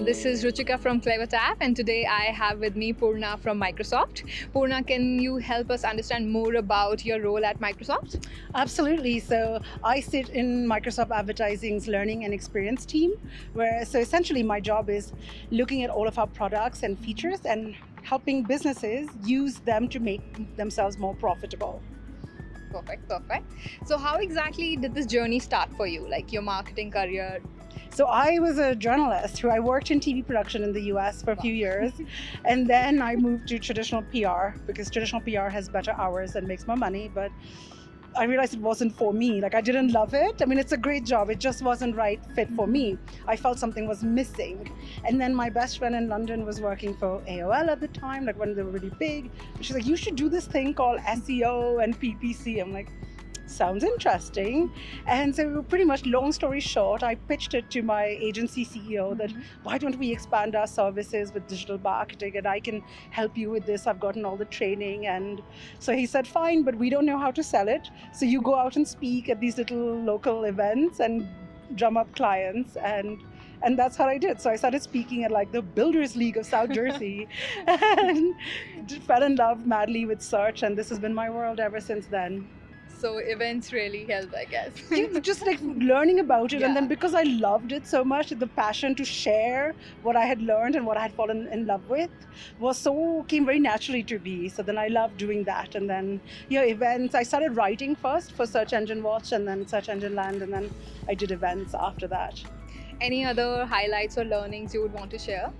This is Ruchika from CleverTap, and today I have with me Purna from Microsoft. Purna, can you help us understand more about your role at Microsoft? Absolutely. So I sit in Microsoft Advertising's learning and experience team, where so essentially my job is looking at all of our products and features and helping businesses use them to make themselves more profitable. Perfect. So, how exactly did this journey start for you, like your marketing career? So I was a journalist who I worked in TV production in the US for a few years. And then I moved to traditional PR because traditional PR has better hours and makes more money. But I realized it wasn't for me. Like I didn't love it. I mean, it's a great job. It just wasn't right fit for me. I felt something was missing. And then my best friend in London was working for AOL at the time, like when they were really big. She's like, you should do this thing called SEO and PPC. I'm like, sounds interesting. And so pretty much long story short, I pitched it to my agency CEO that why don't we expand our services with digital marketing and I can help you with this. I've gotten all the training. And so he said, fine, but we don't know how to sell it. So you go out and speak at these little local events and drum up clients and that's what I did. So I started speaking at like the Builders League of South Jersey and fell in love madly with search. And this has been my world ever since then. So, events really helped, I guess. Just like learning about it. Yeah. And then because I loved it so much, the passion to share what I had learned and what I had fallen in love with came very naturally to me. So then I loved doing that. And then events, I started writing first for Search Engine Watch and then Search Engine Land, and then I did events after that. Any other highlights or learnings you would want to share?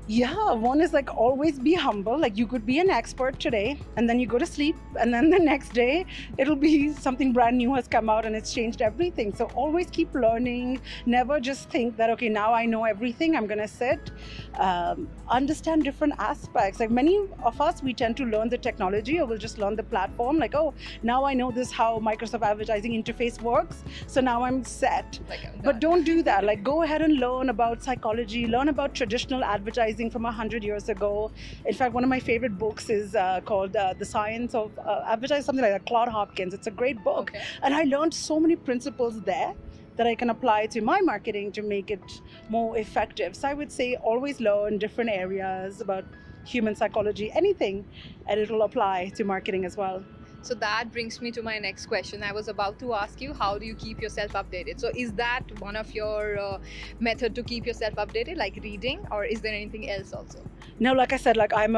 Yeah, one is like always be humble. Like you could be an expert today and then you go to sleep and then the next day it'll be something brand new has come out and it's changed everything. So always keep learning. Never just think that, okay, now I know everything. I'm going to sit, understand different aspects. Like many of us, we tend to learn the technology or we'll just learn the platform. Like, oh, now I know this, how Microsoft advertising interface works. So now I'm set. But don't do that. Like go ahead and learn about psychology, learn about traditional advertising from 100 years ago. In fact, one of my favorite books is called The Science of Advertising, something like that, Claude Hopkins. It's a great book. Okay. And I learned so many principles there that I can apply to my marketing to make it more effective. So I would say always learn different areas about human psychology, anything, and it'll apply to marketing as well. So that brings me to my next question. I was about to ask you, how do you keep yourself updated? So is that one of your method to keep yourself updated, like reading, or is there anything else also? No, like I said, like I'm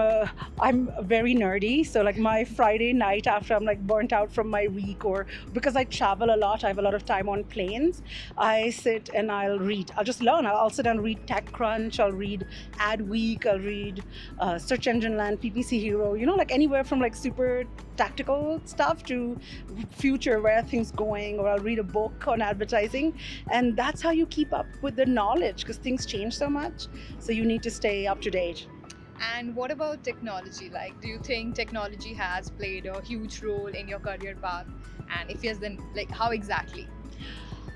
very nerdy. So like my Friday night after I'm like burnt out from my week, or because I travel a lot, I have a lot of time on planes, I sit and I'll read. I'll just learn. I'll sit and read TechCrunch, I'll read Adweek, I'll read Search Engine Land, PPC Hero, like anywhere from like super tactical stuff to future, where are things going, or I'll read a book on advertising. And that's how you keep up with the knowledge because things change so much. So you need to stay up to date. And what about technology? Like, do you think technology has played a huge role in your career path? And if yes, then like how exactly?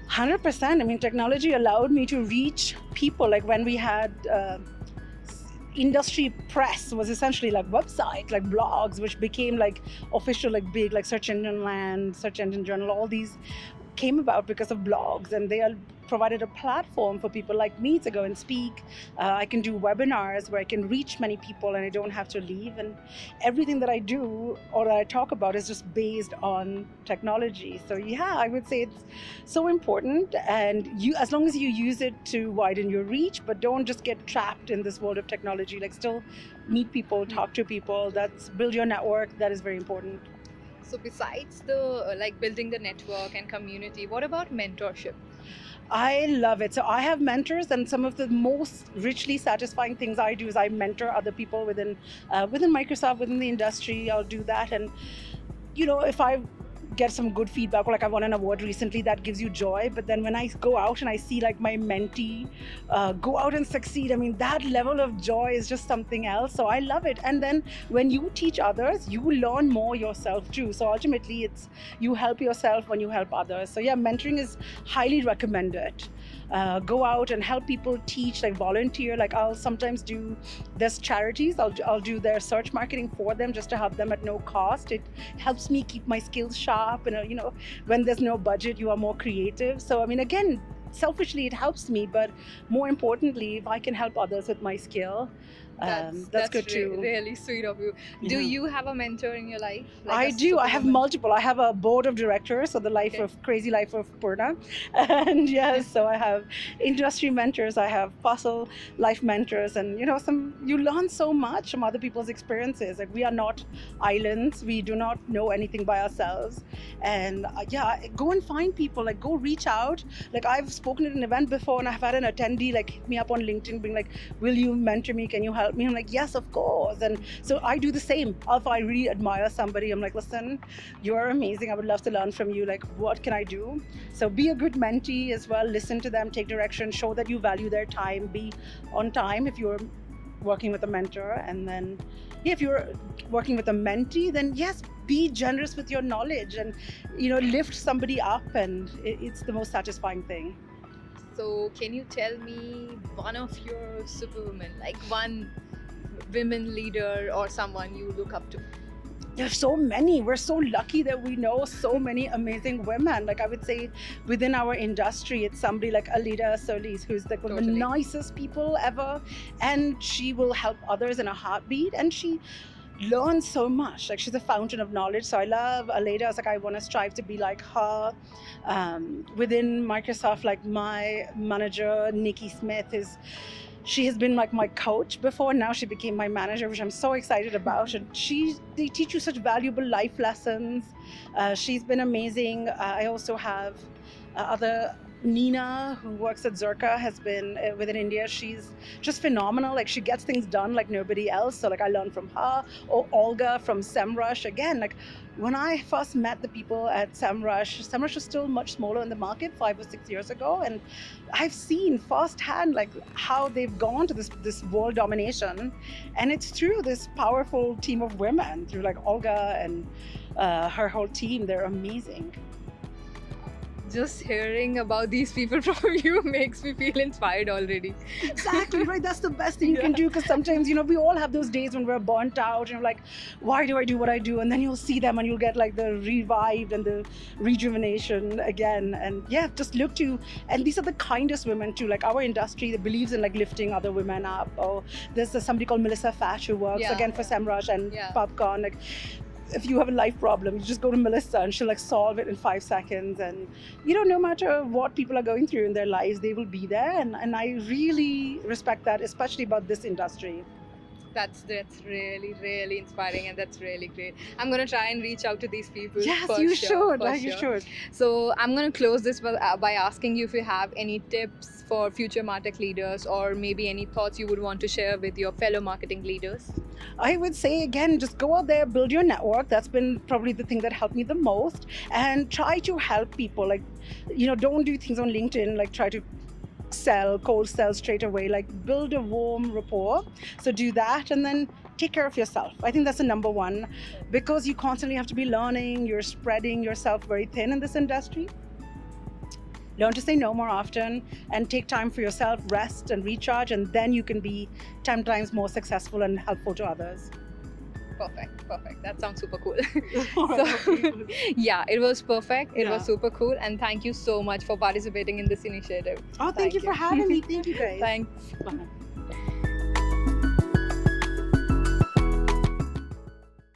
100%. I mean, technology allowed me to reach people. Like when we had industry press was essentially like website, like blogs, which became like official, like big, like Search Engine Land, Search Engine Journal, all these came about because of blogs, and they provided a platform for people like me to go and speak. I can do webinars where I can reach many people and I don't have to leave. And everything that I do or that I talk about is just based on technology. So yeah, I would say it's so important. And as long as you use it to widen your reach, but don't just get trapped in this world of technology. Like still meet people, talk to people. Build your network. That is very important. So besides the like building the network and community, what about mentorship? I love it. So I have mentors, and some of the most richly satisfying things I do is I mentor other people within Microsoft, within the industry. I'll do that, and if I get some good feedback, or like I won an award recently, that gives you joy. But then when I go out and I see like my mentee go out and succeed, I mean, that level of joy is just something else. So I love it. And then when you teach others, you learn more yourself too. So ultimately it's you help yourself when you help others. So yeah, mentoring is highly recommended. Go out and help people teach, like volunteer. Like I'll sometimes do there's charities, I'll do their search marketing for them just to help them at no cost. It helps me keep my skills sharp, and when there's no budget, you are more creative. So I mean, again, selfishly it helps me, but more importantly, if I can help others with my skill, that's good too. Really sweet of you. Do Yeah. you have a mentor in your life? I a do. I have superwoman? multiple. I have a board of directors, so the crazy life of Purna, and yes, so I have industry mentors. I have fossil life mentors, and you learn so much from other people's experiences. Like we are not islands. We do not know anything by ourselves, and go and find people. Like go reach out. Like I've spoken at an event before, and I've had an attendee like hit me up on LinkedIn, being like, "Will you mentor me? Can you help me?" I'm like, "Yes, of course." And so I do the same. If I really admire somebody, I'm like, "Listen, you're amazing. I would love to learn from you. Like, what can I do?" So be a good mentee as well. Listen to them, take direction, show that you value their time, be on time if you're working with a mentor. And then if you're working with a mentee, then yes, be generous with your knowledge and lift somebody up, and it's the most satisfying thing. So can you tell me one of your superwomen, like one women leader or someone you look up to? There's so many. We're so lucky that we know so many amazing women. Like I would say within our industry, it's somebody like Alida Solis, who's like one of the nicest people ever. And she will help others in a heartbeat. And she learns so much. Like she's a fountain of knowledge. So I love Alida. I was like, I want to strive to be like her. Within Microsoft, like my manager, Nikki Smith, she has been like my coach before. Now she became my manager, which I'm so excited about. And they teach you such valuable life lessons. She's been amazing. I also have other Nina, who works at Zerka, has been within India. She's just phenomenal. Like she gets things done like nobody else. So like I learned from her. Or Olga from SEMrush. Again, like when I first met the people at SEMrush was still much smaller in the market 5 or 6 years ago. And I've seen firsthand like how they've gone to this world domination. And it's through this powerful team of women, through like Olga and her whole team. They're amazing. Just hearing about these people from you makes me feel inspired already. Exactly, right? That's the best thing you can do, because sometimes, we all have those days when we're burnt out and you're like, why do I do what I do? And then you'll see them and you'll get like the revived and the rejuvenation again. And just look to, and these are the kindest women too. Like our industry that believes in like lifting other women up. Or there's somebody called Melissa Fash who works again for SEMrush and Popcorn. Like, if you have a life problem, you just go to Melissa and she'll like solve it in 5 seconds. And no matter what people are going through in their lives, they will be there. And I really respect that, especially about this industry. That's really, really inspiring, and that's really great. I'm going to try and reach out to these people. Yes, you should. You should. So I'm going to close this by asking you if you have any tips for future MarTech leaders, or maybe any thoughts you would want to share with your fellow marketing leaders. I would say, again, just go out there, build your network. That's been probably the thing that helped me the most. And try to help people. Like, don't do things on LinkedIn, like try to cold sell straight away. Like build a warm rapport. So do that, and then take care of yourself. I think that's the number one, because you constantly have to be learning. You're spreading yourself very thin in this industry. Learn to say no more often and take time for yourself, rest and recharge, and then you can be 10 times more successful and helpful to others. Perfect. That sounds super cool. So, it was perfect. It was super cool. And thank you so much for participating in this initiative. Oh, thank you for having me. Thank you, guys. Thanks. Bye.